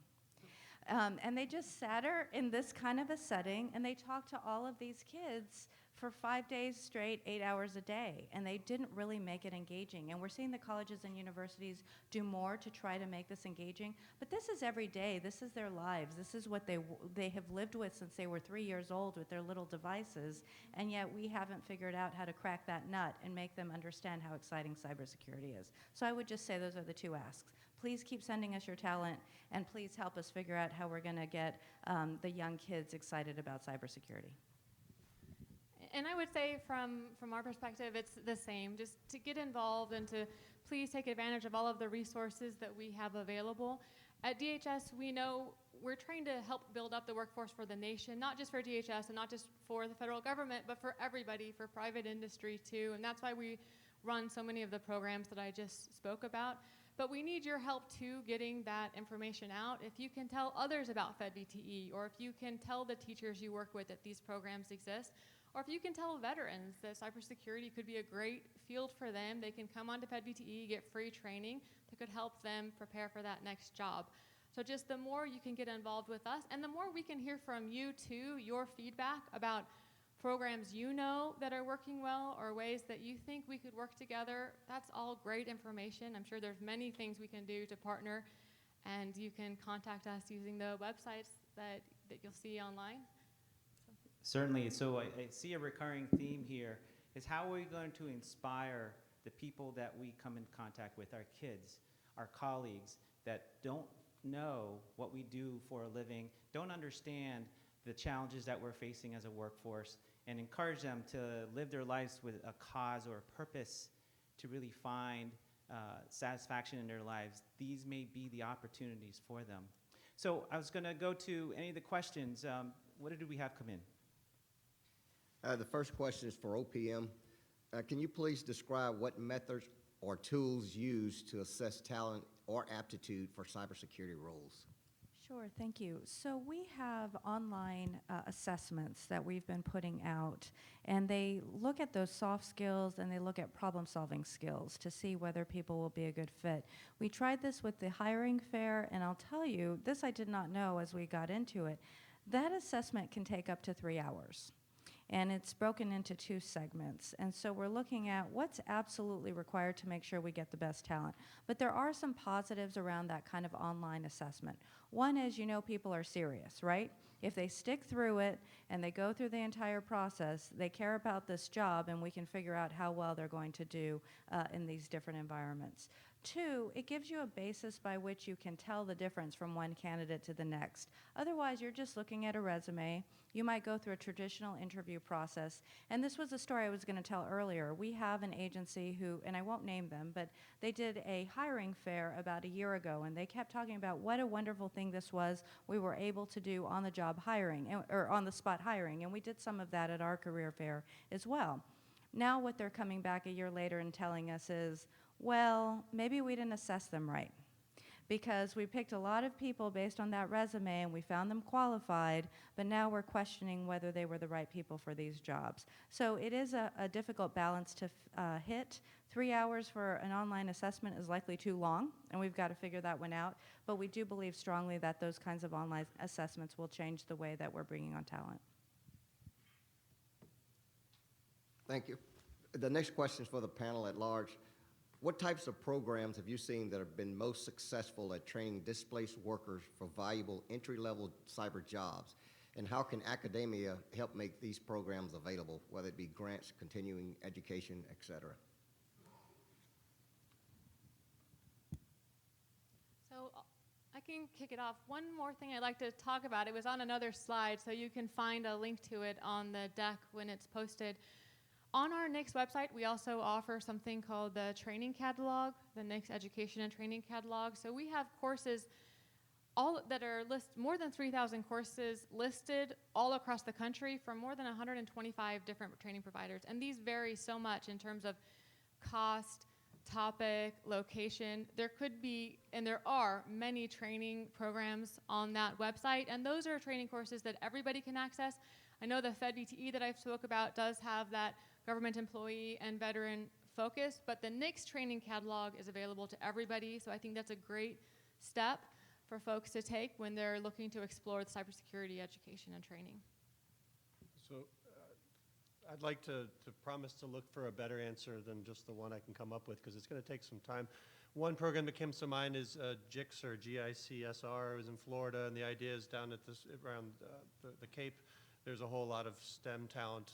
And they just sat her in this kind of a setting, and they talked to all of these kids for 5 days straight, 8 hours a day, and they didn't really make it engaging. And we're seeing the colleges and universities do more to try to make this engaging, but this is every day. This is their lives. This is what they have lived with since they were 3 years old with their little devices, and yet we haven't figured out how to crack that nut and make them understand how exciting cybersecurity is. So I would just say those are the 2 asks. Please keep sending us your talent, and please help us figure out how we're going to get the young kids excited about cybersecurity. And I would say from our perspective, it's the same. Just to get involved and to please take advantage of all of the resources that we have available. At DHS, we know we're trying to help build up the workforce for the nation, not just for DHS and not just for the federal government, but for everybody, for private industry too. And that's why we run so many of the programs that I just spoke about. But we need your help too getting that information out. If you can tell others about FedVTE, or if you can tell the teachers you work with that these programs exist, or if you can tell veterans that cybersecurity could be a great field for them, they can come onto FedVTE, get free training that could help them prepare for that next job. So just the more you can get involved with us, and the more we can hear from you too, your feedback about programs you know that are working well, or ways that you think we could work together, that's all great information. I'm sure there's many things we can do to partner, and you can contact us using the websites that you'll see online. Certainly. So I see a recurring theme here is how are we going to inspire the people that we come in contact with, our kids, our colleagues that don't know what we do for a living, don't understand the challenges that we're facing as a workforce, and encourage them to live their lives with a cause or a purpose to really find satisfaction in their lives. These may be the opportunities for them. So I was going to go to any of the questions. What did we have come in? The first question is for OPM. Can you please describe what methods or tools used to assess talent or aptitude for cybersecurity roles? Sure, thank you. So we have online assessments that we've been putting out, and they look at those soft skills and they look at problem-solving skills to see whether people will be a good fit. We tried this with the hiring fair, and I'll tell you, this I did not know as we got into it. That assessment can take up to 3 hours. And it's broken into 2 segments. And so we're looking at what's absolutely required to make sure we get the best talent. But there are some positives around that kind of online assessment. One is, you know, people are serious, right? If they stick through it and they go through the entire process, they care about this job, and we can figure out how well they're going to do in these different environments. 2, it gives you a basis by which you can tell the difference from one candidate to the next. Otherwise, you're just looking at a resume. You might go through a traditional interview process. And this was a story I was going to tell earlier. We have an agency who, and I won't name them, but they did a hiring fair about a year ago, and they kept talking about what a wonderful thing this was we were able to do on-the-job hiring, or on-the-spot hiring, and we did some of that at our career fair as well. Now what they're coming back a year later and telling us is, well, maybe we didn't assess them right, because we picked a lot of people based on that resume and we found them qualified, but now we're questioning whether they were the right people for these jobs. So it is a difficult balance to hit. 3 hours for an online assessment is likely too long, and we've got to figure that one out, but we do believe strongly that those kinds of online assessments will change the way that we're bringing on talent. Thank you. The next question is for the panel at large. What types of programs have you seen that have been most successful at training displaced workers for valuable entry-level cyber jobs? And how can academia help make these programs available, whether it be grants, continuing education, et cetera? So I can kick it off. One more thing I'd like to talk about, it was on another slide, so you can find a link to it on the deck when it's posted. On our NICS website, we also offer something called the training catalog, the NICS Education and Training Catalog. So we have courses all that are more than 3,000 courses listed all across the country from more than 125 different training providers. And these vary so much in terms of cost, topic, location. There could be, and there are, many training programs on that website, and those are training courses that everybody can access. I know the Fed VTE that I spoke about does have that government employee and veteran focus, but the NICS training catalog is available to everybody, so I think that's a great step for folks to take when they're looking to explore the cybersecurity education and training. So I'd like to promise to look for a better answer than just the one I can come up with, because it's going to take some time. One program that comes to mind is GICS, or GICSR. It was in Florida, and the idea is down at around the Cape, there's a whole lot of STEM talent,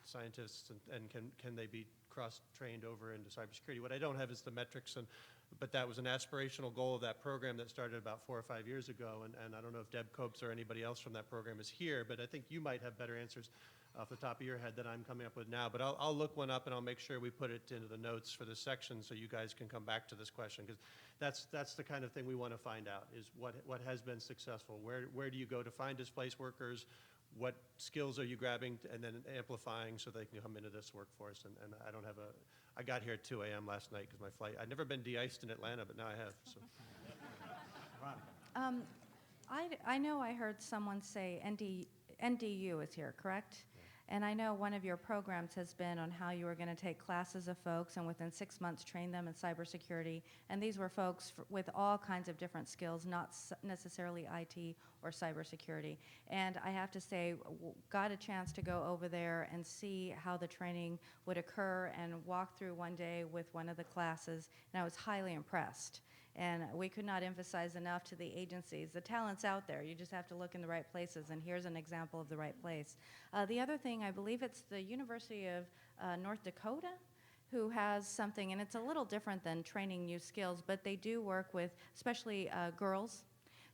scientists, and can they be cross-trained over into cybersecurity? What I don't have is the metrics, but that was an aspirational goal of that program that started about 4 or 5 years ago, and I don't know if Deb Copes or anybody else from that program is here, but I think you might have better answers off the top of your head that I'm coming up with now. But I'll look one up, and I'll make sure we put it into the notes for this section so you guys can come back to this question, because that's the kind of thing we want to find out, is what has been successful. Where do you go to find displaced workers? What skills are you grabbing and then amplifying so they can come into this workforce? And I don't have I got here at 2 a.m. last night because my flight, I'd never been de-iced in Atlanta, but now I have. So. I know I heard someone say NDU is here, correct? And I know one of your programs has been on how you were going to take classes of folks and within 6 months train them in cybersecurity. And these were folks with all kinds of different skills, not necessarily IT or cybersecurity. And I have to say, got a chance to go over there and see how the training would occur and walk through one day with one of the classes, and I was highly impressed. And we could not emphasize enough to the agencies, the talent's out there. You just have to look in the right places, and here's an example of the right place. The other thing, I believe it's the University of North Dakota who has something, and it's a little different than training new skills, but they do work with especially girls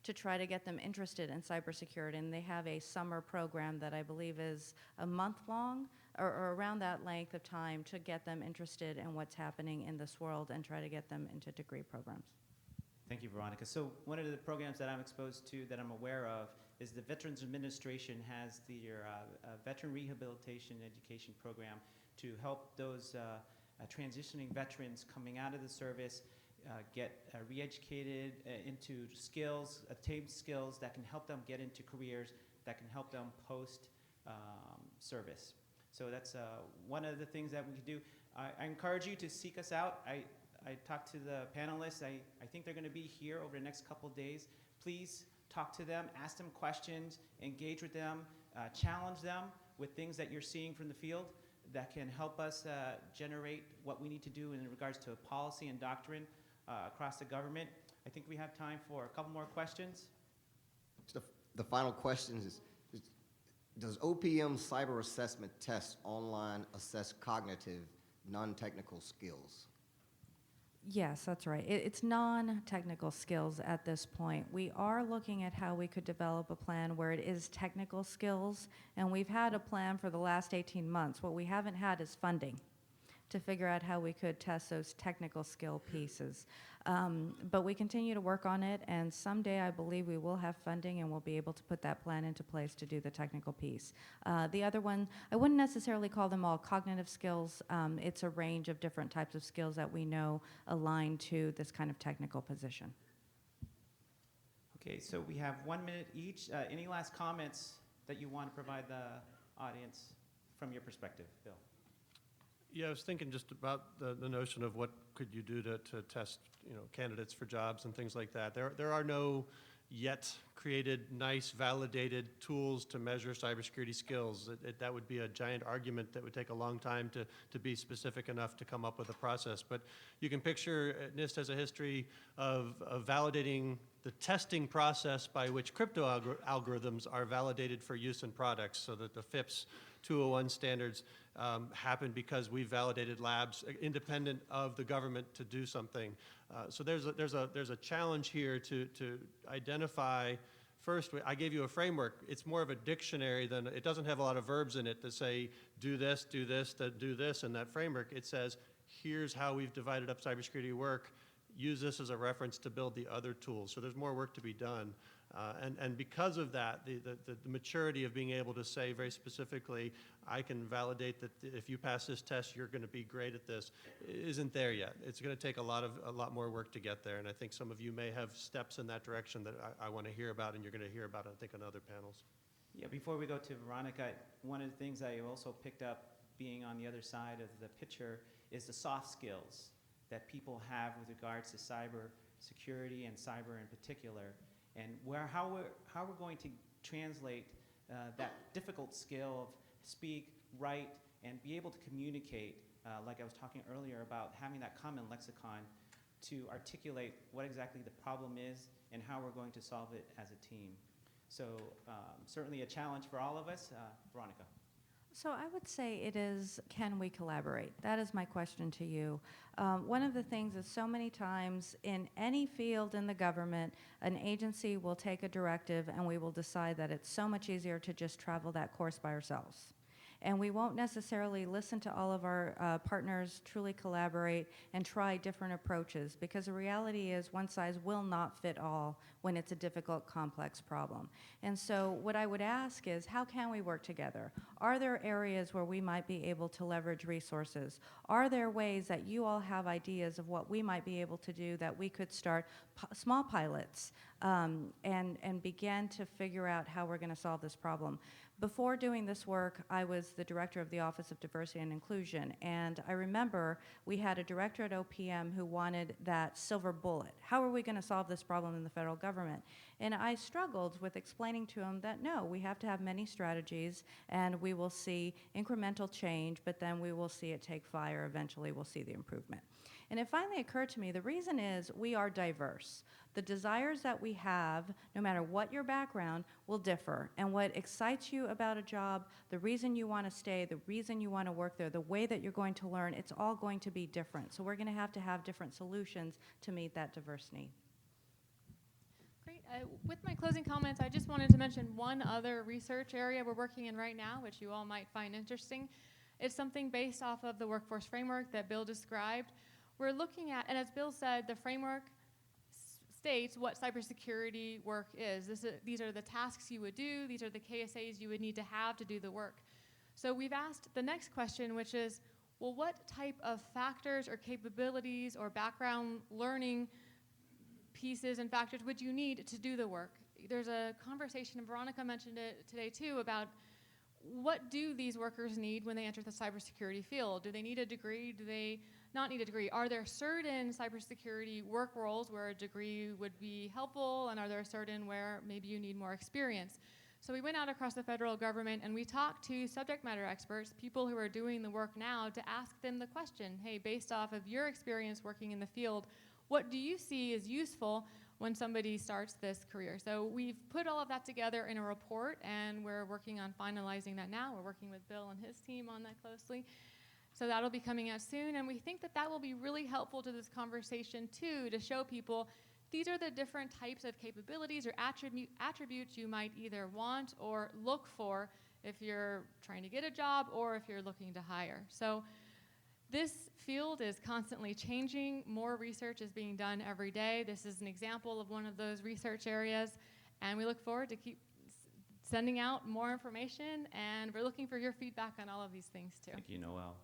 to try to get them interested in cybersecurity, and they have a summer program that I believe is a month long, or around that length of time, to get them interested in what's happening in this world and try to get them into degree programs. Thank you, Veronica. So one of the programs that I'm exposed to, that I'm aware of, is the Veterans Administration has their Veteran Rehabilitation Education Program to help those transitioning veterans coming out of the service get re-educated into skills, attain skills that can help them get into careers that can help them post-service. So that's one of the things that we can do. I encourage you to seek us out. I talked to the panelists. I think they're going to be here over the next couple of days. Please talk to them, ask them questions, engage with them, challenge them with things that you're seeing from the field that can help us generate what we need to do in regards to policy and doctrine across the government. I think we have time for a couple more questions. The final question is, does OPM cyber assessment test online assess cognitive, non-technical skills? Yes, that's right. It's non-technical skills at this point. We are looking at how we could develop a plan where it is technical skills, and we've had a plan for the last 18 months. What we haven't had is funding to figure out how we could test those technical skill pieces. But we continue to work on it, and someday I believe we will have funding and we'll be able to put that plan into place to do the technical piece. The other one, I wouldn't necessarily call them all cognitive skills. It's a range of different types of skills that we know align to this kind of technical position. Okay, so we have 1 minute each. Any last comments that you want to provide the audience from your perspective, Bill? Yeah, I was thinking just about the notion of what could you do to test, candidates for jobs and things like that. There are no yet created, nice, validated tools to measure cybersecurity skills. That would be a giant argument that would take a long time to be specific enough to come up with a process. But you can picture NIST has a history of validating the testing process by which crypto algorithms are validated for use in products, so that the FIPS 201 standards happen because we validated labs independent of the government to do something. So there's a challenge here to identify First, I gave you a framework. It's more of a dictionary than, it doesn't have a lot of verbs in it to say, do this, do this, do this, in that framework. It says, here's how we've divided up cybersecurity work. Use this as a reference to build the other tools. So there's more work to be done. And because of that, the maturity of being able to say very specifically, I can validate that if you pass this test, you're going to be great at this, isn't there yet. It's going to take a lot more work to get there. And I think some of you may have steps in that direction that I want to hear about, and you're going to hear about, I think, on other panels. Yeah, before we go to Veronica, one of the things I also picked up being on the other side of the picture is the soft skills that people have with regards to cyber security and cyber in particular, and how we're going to translate that difficult skill of speak, write, and be able to communicate, like I was talking earlier about having that common lexicon to articulate what exactly the problem is and how we're going to solve it as a team. So certainly a challenge for all of us. Veronica. So I would say it is, can we collaborate? That is my question to you. One of the things is so many times in any field in the government, an agency will take a directive and we will decide that it's so much easier to just travel that course by ourselves. And we won't necessarily listen to all of our partners, truly collaborate, and try different approaches, because the reality is one size will not fit all when it's a difficult, complex problem. And so what I would ask is, how can we work together? Are there areas where we might be able to leverage resources? Are there ways that you all have ideas of what we might be able to do that we could start small pilots and begin to figure out how we're going to solve this problem? Before doing this work, I was the director of the Office of Diversity and Inclusion, and I remember we had a director at OPM who wanted that silver bullet. How are we going to solve this problem in the federal government? And I struggled with explaining to him that no, we have to have many strategies, and we will see incremental change, but then we will see it take fire. Eventually, we'll see the improvement. And it finally occurred to me, the reason is we are diverse. The desires that we have, no matter what your background, will differ. And what excites you about a job, the reason you want to stay, the reason you want to work there, the way that you're going to learn, it's all going to be different. So we're going to have different solutions to meet that diverse need. Great. With my closing comments, I just wanted to mention one other research area we're working in right now, which you all might find interesting. It's something based off of the workforce framework that Bill described. We're looking at, and as Bill said, the framework states what cybersecurity work is. These are the tasks you would do. These are the KSAs you would need to have to do the work. So we've asked the next question, which is, well, what type of factors or capabilities or background learning pieces and factors would you need to do the work? There's a conversation, and Veronica mentioned it today too, about what do these workers need when they enter the cybersecurity field? Do they need a degree? Do they not need a degree? Are there certain cybersecurity work roles where a degree would be helpful, and are there certain where maybe you need more experience? So we went out across the federal government and we talked to subject matter experts, people who are doing the work now, to ask them the question, hey, based off of your experience working in the field, what do you see as useful when somebody starts this career? So we've put all of that together in a report, and we're working on finalizing that now. We're working with Bill and his team on that closely. So that'll be coming out soon, and we think that that will be really helpful to this conversation too, to show people these are the different types of capabilities or attributes you might either want or look for if you're trying to get a job or if you're looking to hire. So this field is constantly changing. More research is being done every day. This is an example of one of those research areas, and we look forward to keep sending out more information, and we're looking for your feedback on all of these things too. Thank you, Noelle.